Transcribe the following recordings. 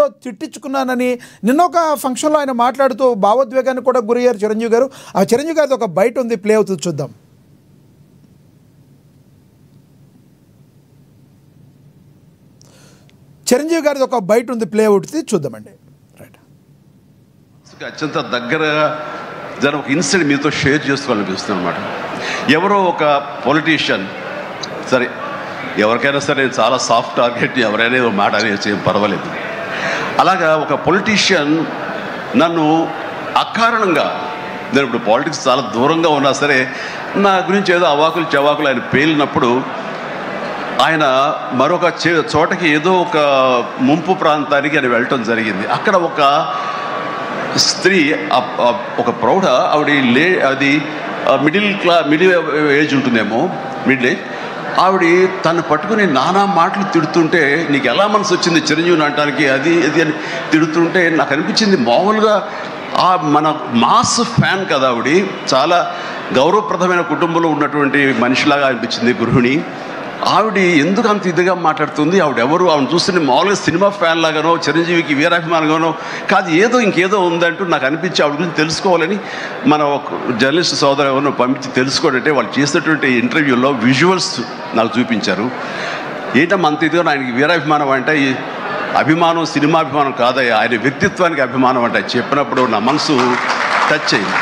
ఎవరితో తిట్టించుకున్నానని నిన్న ఒక ఫంక్షన్లో ఆయన మాట్లాడుతూ భావోద్వేగానికి కూడా గురయ్యారు చిరంజీవి గారు. ఆ చిరంజీవి గారిది ఒక బయట ఉంది, ప్లే అవుతుంది, చూద్దాం. చిరంజీవి గారిది ఒక బయట ఉంది, ప్లే అవుతుంది, చూద్దామండి. రైట్. అత్యంత దగ్గరగా జర ఒక ఇన్సిడెంట్ మీతో షేర్ చేసుకోవాలనిపిస్తుంది అనమాట. ఎవరో ఒక పొలిటీషియన్, సరే ఎవరికైనా సరే నేను చాలా సాఫ్ట్ టార్గెట్, ఎవరైనా ఏదో మాట అనేసి ఏం పర్వాలేదు. అలాగా ఒక పొలిటీషియన్ నన్ను అకారణంగా, నేను ఇప్పుడు పాలిటిక్స్ చాలా దూరంగా ఉన్నా సరే నా గురించి ఏదో అవాకులు చవాకులు ఆయన పేలినప్పుడు ఆయన మరొక చోటకి ఏదో ఒక ముంపు ప్రాంతానికి ఆయన వెళ్ళటం జరిగింది. అక్కడ ఒక స్త్రీ, ఒక ప్రౌఢ ఆవిడ, అది మిడిల్ ఏజ్ ఉంటుందేమో, మిడిల్ ఏజ్, ఆవిడ తను పట్టుకుని నానా మాటలు తిడుతుంటే, నీకు ఎలా మనసు వచ్చింది చిరంజీవిని అనడానికి, అది అని తిడుతుంటే నాకు అనిపించింది, మామూలుగా మన మాస్ ఫ్యాన్ కదా ఆవిడ, చాలా గౌరవప్రదమైన కుటుంబంలో ఉన్నటువంటి మనిషిలాగా అనిపించింది, గృహిణి. ఆవిడ ఎందుకు అంత ఇదిగా మాట్లాడుతుంది, ఆవిడెవరు, ఆవిడ చూస్తే మామూలుగా సినిమా ఫ్యాన్ లాగానో చిరంజీవికి వీరాభిమానంగానో కాదు, ఇంకేదో ఉందంటూ నాకు అనిపించి ఆవిడ గురించి తెలుసుకోవాలని మన ఒక జర్నలిస్ట్ సోదరు ఎవరినో పంపించి తెలుసుకోవాలంటే వాళ్ళు చేసినటువంటి ఇంటర్వ్యూలో విజువల్స్ నాకు చూపించారు. ఏంటమ్మా అంత ఇదిగా ఆయనకి వీరాభిమానం అంటే, ఈ అభిమానం సినిమాభిమానం కాదయ్యా, ఆయన వ్యక్తిత్వానికి అభిమానం అంటే చెప్పినప్పుడు నా మనసు టచ్ అయింది.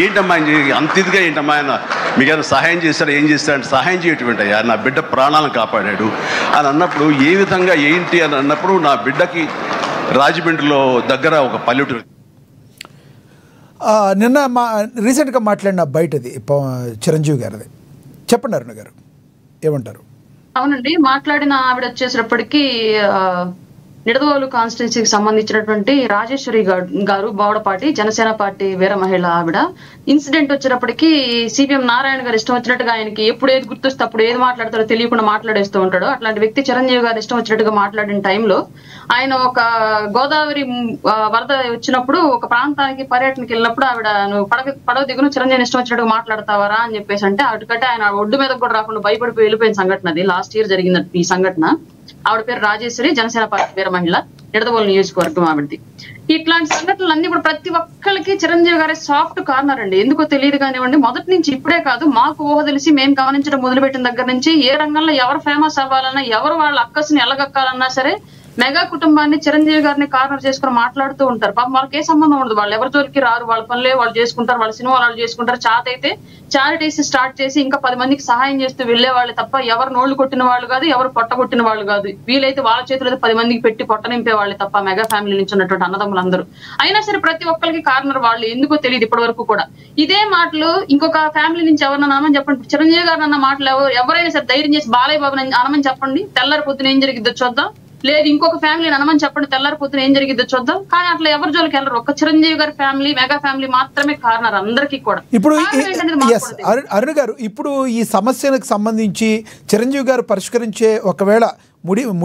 ఏంటమ్మా అంత ఇదిగా, ఏంటమ్మా ఆయన మీకు సహాయం చేశాడు, ఏం చేస్తాడు, సహాయం చేయటువంటి అయ్యా, నా బిడ్డ ప్రాణాలను కాపాడాడు అని అన్నప్పుడు, ఏ విధంగా ఏంటి అని అన్నప్పుడు, నా బిడ్డకి రాజమండ్రిలో దగ్గర ఒక పల్లెటూరు. నిన్న రీసెంట్గా మాట్లాడిన బయటది చిరంజీవి గారిది, చెప్పండి అరుణ గారు ఏమంటారు? అవునండి, మాట్లాడిన ఆవిడ వచ్చేసేటప్పటికి నిడదవోలు కాన్స్టిట్యున్సీకి సంబంధించినటువంటి రాజేశ్వరి గారు, బోవడపాటి జనసేన పార్టీ వీర మహిళ ఆవిడ. ఇన్సిడెంట్ వచ్చేటప్పటికి సిపిఎం నారాయణ గారు ఇష్టం వచ్చినట్టుగా, ఆయనకి ఎప్పుడు ఏది గుర్తొస్తే అప్పుడు ఏది మాట్లాడతారో తెలియకుండా మాట్లాడేస్తూ ఉంటాడు. అట్లాంటి వ్యక్తి చిరంజీవి గారు ఇష్టం వచ్చినట్టుగా మాట్లాడిన టైంలో ఆయన ఒక గోదావరి వరద వచ్చినప్పుడు ఒక ప్రాంతానికి పర్యటనకి వెళ్ళినప్పుడు ఆవిడ, నువ్వు పడవ దిగును చిరంజీవి ఇష్టం వచ్చినట్టుగా మాట్లాడతావరా అని చెప్పేసి అంటే, ఆవిడకంటే ఆయన ఒడ్డు మీద కూడా రాకుండా భయపడిపోయి వెళ్ళిపోయిన సంఘటన అది. లాస్ట్ ఇయర్ జరిగింది ఈ సంఘటన. ఆవిడ పేరు రాజేశ్వరి, జనసేన పార్టీ వీర మహిళ, నిడదవోలు నియోజకవర్గం ఆవిడది. ఇట్లాంటి సంఘటనలు అన్ని కూడా ప్రతి ఒక్కరికి చిరంజీవి గారి సాఫ్ట్ కార్నర్ అండి. ఎందుకో తెలియదు కానివ్వండి, మొదటి నుంచి ఇప్పుడే కాదు, మాకు ఊహ తెలిసి మేము గమనించడం మొదలుపెట్టిన దగ్గర నుంచి ఏ రంగంలో ఎవరు ఫేమస్ అవ్వాలన్నా, ఎవరు వాళ్ళ అక్కసుని ఎలగక్కాలన్నా సరే మెగా కుటుంబాన్ని చిరంజీవి గారిని కార్నర్ చేసుకుని మాట్లాడుతూ ఉంటారు. పాపం వాళ్ళకి ఏ సంబంధం ఉండదు, వాళ్ళు ఎవరి జోలికి రారు, వాళ్ళ పనులే వాళ్ళు చేసుకుంటారు, వాళ్ళ సినిమా వాళ్ళు చేసుకుంటారు. చాత అయితే చారిటీస్ స్టార్ట్ చేసి ఇంకా 10 మందికి సహాయం చేస్తూ వెళ్లే వాళ్ళు తప్ప ఎవరు నోళ్లు కొట్టిన వాళ్ళు కాదు, ఎవరు పొట్ట కొట్టిన వాళ్ళు కాదు. వీలైతే వాళ్ళ చేతులైతే 10 మందికి పెట్టి పొట్ట నింపే వాళ్ళు తప్ప మెగా ఫ్యామిలీ నుంచి ఉన్నటువంటి అన్నదమ్ములందరూ. అయినా సరే ప్రతి ఒక్కరికి కార్నర్ వాళ్ళు, ఎందుకో తెలియదు ఇప్పటి వరకు కూడా. ఇదే మాటలు ఇంకొక ఫ్యామిలీ నుంచి ఎవరన్నా అనమని చెప్పండి, చిరంజీవి గారు అన్న మాటలు ఎవరైనా సరే ధైర్యం చేసి బాలయ్య బాబు అనమని చెప్పండి, తెల్లారి పొద్దున ఏం జరిగిద్దో చూద్దాం. లేదు ఇంకొక ఫ్యామిలీని అనమని చెప్పండి, తెల్లారి పొద్దున ఏం జరిగిద్దో చూద్దాం. కానీ అట్లా ఎవరి జోలికి వెళ్ళరు. ఒక చిరంజీవి గారి ఫ్యామిలీ, మెగా ఫ్యామిలీ మాత్రమే కార్నర్ అందరికీ కూడా. ఇప్పుడు అరుణ్ గారు, ఇప్పుడు ఈ సమస్యలకు సంబంధించి చిరంజీవి గారు పరిష్కరించే, ఒకవేళ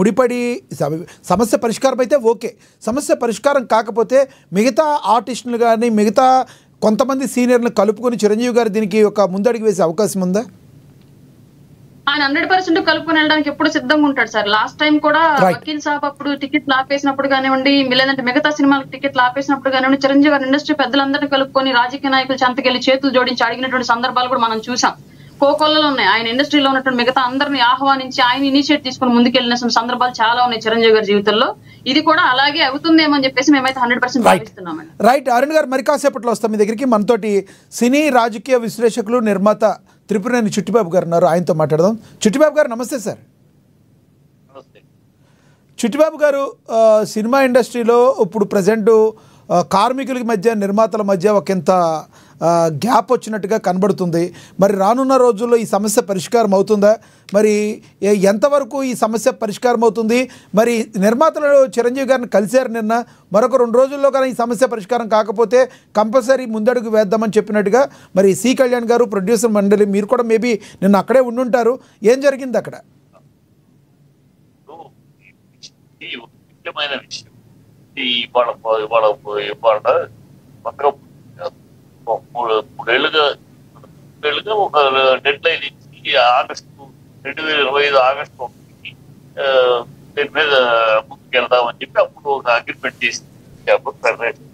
ముడిపడి సమస్య పరిష్కారం అయితే ఓకే, సమస్య పరిష్కారం కాకపోతే మిగతా ఆర్టిస్టులు కానీ మిగతా కొంతమంది సీనియర్లను కలుపుకొని చిరంజీవి గారు దీనికి ఒక ముందడుగు వేసే అవకాశం ఉందా? ఆయన 100% కలుపుకొని వెళ్ళడానికి ఎప్పుడు సిద్ధంగా ఉంటాడు సార్. లాస్ట్ టైం కూడా వకీల్ సాబ్ అప్పుడు టికెట్లు ఆపేసినప్పుడు కానివ్వండి, లేదంటే మిగతా సినిమాలకు టికెట్లు ఆపేసినప్పుడు కానివ్వండి, చిరంజీవి గారు ఇండస్ట్రీ పెద్దలందరినీ కలుపుకొని రాజకీయ నాయకులు చెంతకెళ్లి చేతులు జోడించి అడిగినటువంటి సందర్భాలు కూడా మనం చూసాం. కోకొల్లలో ఉన్నాయి. ఆయన ఇండస్ట్రీలో ఉన్నటువంటి మిగతా అందరినీ ఆహ్వానించి ఆయన ఇనిషియేట్ తీసుకుని ముందుకెళ్లిన సందర్భాలు చాలా ఉన్నాయి చిరంజీవి గారి జీవితంలో. ఇది కూడా అలాగే అవుతుందేమో అని చెప్పేసి మేమైతే 100% భావిస్తున్నామండి. రైట్ అరుణ్ గారు, మరి కాసేపట్లో వస్తాం మీ దగ్గరికి. మనతోటి సినీ రాజకీయ విశ్లేషకులు, నిర్మాత త్రిపురేని చిట్టిబాబు గారు ఉన్నారు, ఆయనతో మాట్లాడదాం. చిట్టిబాబు గారు నమస్తే సార్. చిట్టిబాబు గారు, సినిమా ఇండస్ట్రీలో ఇప్పుడు ప్రజెంట్ కార్మికుల మధ్య, నిర్మాతల మధ్య ఒకంత గ్యాప్ వచ్చినట్టుగా కనబడుతుంది. మరి రానున్న రోజుల్లో ఈ సమస్య పరిష్కారం అవుతుందా? మరి ఎంతవరకు ఈ సమస్య పరిష్కారం అవుతుంది? మరి నిర్మాతలు చిరంజీవి గారిని కలిశారు నిన్న, మరొక 2 రోజుల్లో కానీ ఈ సమస్య పరిష్కారం కాకపోతే కంపల్సరీ ముందడుగు వేద్దామని చెప్పినట్టుగా మరి సి కళ్యాణ్ గారు, ప్రొడ్యూసర్ మండలి, మీరు కూడా మేబీ నిన్న అక్కడే ఉండుంటారు. ఏం జరిగింది అక్కడ? మూడేళ్లుగా ఒక డెడ్ లైన్ ఇచ్చి ఆగస్టు 2025 ఆగస్టు 1కి దీని మీద ముందుకు వెళ్దామని చెప్పి అప్పుడు ఒక అగ్రిమెంట్ చేసి ఫెడరేషన్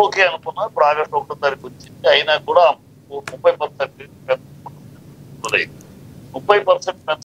ఓకే అనుకున్నా. ఇప్పుడు ఆగస్టు 1వ తారీఖు వచ్చింది. అయినా కూడా 30% 30%